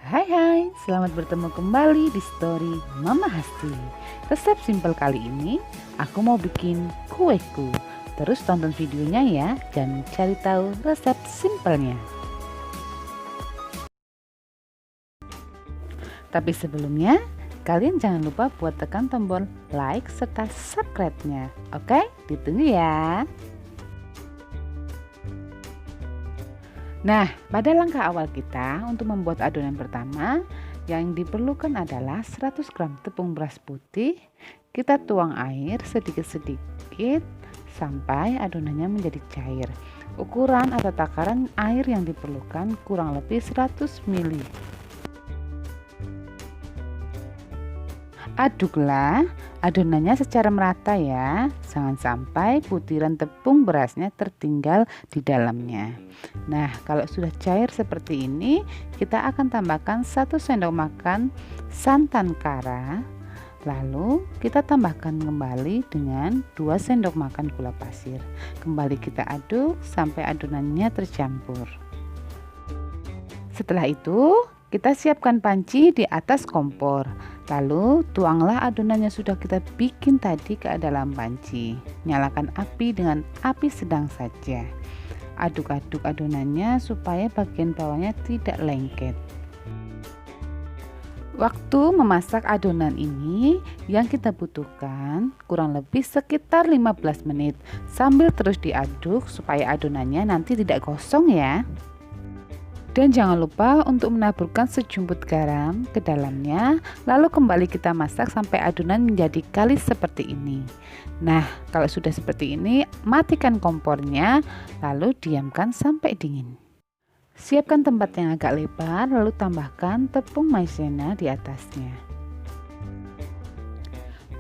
Hai, selamat bertemu kembali di story Mama Hasti. Resep simpel kali ini, aku mau bikin kueku. Terus tonton videonya ya, dan cari tahu resep simpelnya. Tapi sebelumnya, kalian jangan lupa buat tekan tombol like serta subscribe-nya. Oke, ditunggu ya. Nah, pada langkah awal kita untuk membuat adonan pertama, yang diperlukan adalah 100 gram tepung beras putih. Kita tuang air sedikit-sedikit sampai adonannya menjadi cair. Ukuran atau takaran air yang diperlukan kurang lebih 100 ml. Aduklah adonannya secara merata ya, jangan sampai butiran tepung berasnya tertinggal di dalamnya. Nah, kalau sudah cair seperti ini, kita akan tambahkan 1 sendok makan santan kara. Lalu kita tambahkan kembali dengan 2 sendok makan gula pasir. Kembali kita aduk sampai adonannya tercampur. Setelah itu, kita siapkan panci di atas kompor. Lalu tuanglah adonan yang sudah kita bikin tadi ke dalam panci. Nyalakan api dengan api sedang saja. Aduk-aduk adonannya supaya bagian bawahnya tidak lengket. Waktu memasak adonan ini yang kita butuhkan kurang lebih sekitar 15 menit. Sambil terus diaduk supaya adonannya nanti tidak gosong ya. Dan jangan lupa untuk menaburkan sejumput garam ke dalamnya. Lalu kembali kita masak sampai adonan menjadi kalis seperti ini. Nah, kalau sudah seperti ini, matikan kompornya, lalu diamkan sampai dingin. Siapkan tempat yang agak lebar, lalu tambahkan tepung maizena di atasnya.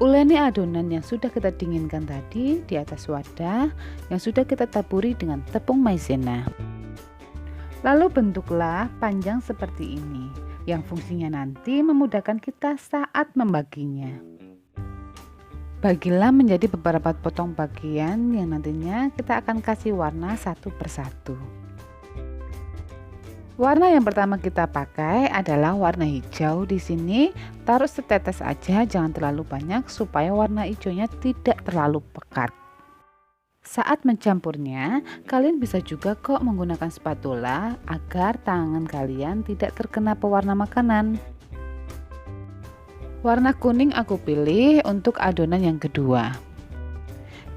Uleni adonan yang sudah kita dinginkan tadi di atas wadah yang sudah kita taburi dengan tepung maizena. Lalu bentuklah panjang seperti ini, yang fungsinya nanti memudahkan kita saat membaginya. Bagilah menjadi beberapa potong bagian yang nantinya kita akan kasih warna satu persatu. Warna yang pertama kita pakai adalah warna hijau. Di sini taruh setetes aja, jangan terlalu banyak supaya warna hijaunya tidak terlalu pekat. Saat mencampurnya, kalian bisa juga kok menggunakan spatula agar tangan kalian tidak terkena pewarna makanan. Warna kuning aku pilih untuk adonan yang kedua.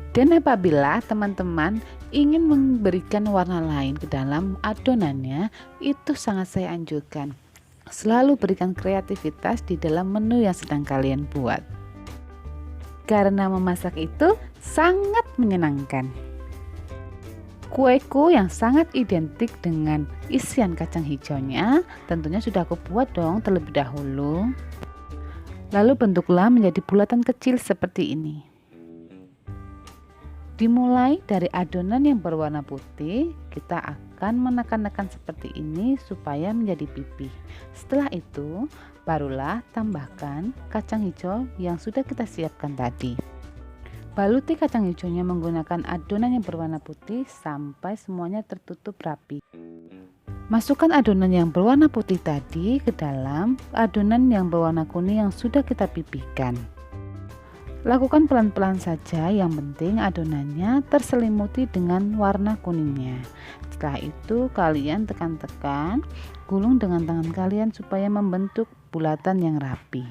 Dan apabila teman-teman ingin memberikan warna lain ke dalam adonannya, itu sangat saya anjurkan. Selalu berikan kreativitas di dalam menu yang sedang kalian buat. Karena memasak itu sangat menyenangkan. Kueku yang sangat identik dengan isian kacang hijaunya tentunya sudah aku buat dong terlebih dahulu. Lalu bentuklah menjadi bulatan kecil seperti ini. Dimulai dari adonan yang berwarna putih, kita akan menekan-nekan seperti ini supaya menjadi pipih. Setelah itu, barulah tambahkan kacang hijau yang sudah kita siapkan tadi. Baluti kacang hijaunya menggunakan adonan yang berwarna putih sampai semuanya tertutup rapi. Masukkan adonan yang berwarna putih tadi ke dalam adonan yang berwarna kuning yang sudah kita pipihkan. Lakukan pelan-pelan saja, yang penting adonannya terselimuti dengan warna kuningnya. Setelah itu kalian tekan-tekan, gulung dengan tangan kalian supaya membentuk bulatan yang rapi.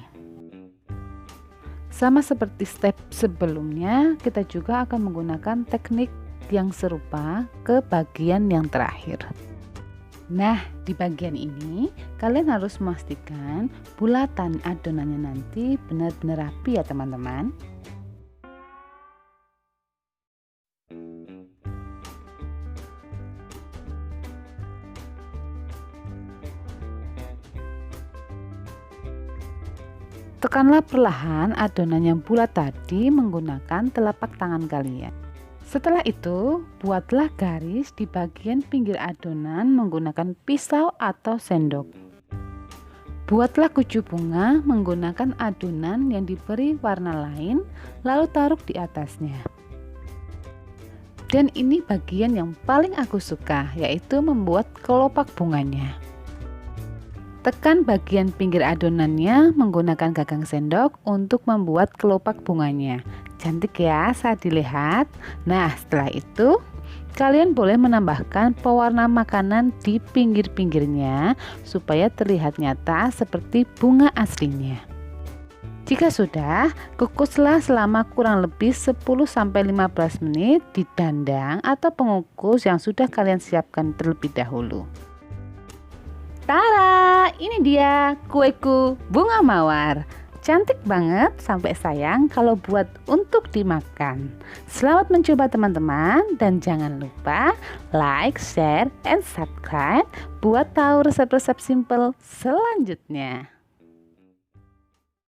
Sama seperti step sebelumnya, kita juga akan menggunakan teknik yang serupa ke bagian yang terakhir. Nah, di bagian ini kalian harus memastikan bulatan adonannya nanti benar-benar rapi ya teman-teman. Tekanlah perlahan adonan yang bulat tadi menggunakan telapak tangan kalian. Setelah itu, buatlah garis di bagian pinggir adonan menggunakan pisau atau sendok. Buatlah kucu bunga menggunakan adonan yang diberi warna lain, lalu taruh di atasnya. Dan ini bagian yang paling aku suka, yaitu membuat kelopak bunganya. Tekan bagian pinggir adonannya menggunakan gagang sendok untuk membuat kelopak bunganya. Cantik ya saat dilihat. Nah, setelah itu kalian boleh menambahkan pewarna makanan di pinggir-pinggirnya supaya terlihat nyata seperti bunga aslinya. Jika sudah, kukuslah selama kurang lebih 10-15 menit di dandang atau pengukus yang sudah kalian siapkan terlebih dahulu. Tara, ini dia kueku bunga mawar. Cantik banget sampai sayang kalau buat untuk dimakan. Selamat mencoba teman-teman, dan jangan lupa like, share, and subscribe buat tahu resep-resep simple selanjutnya.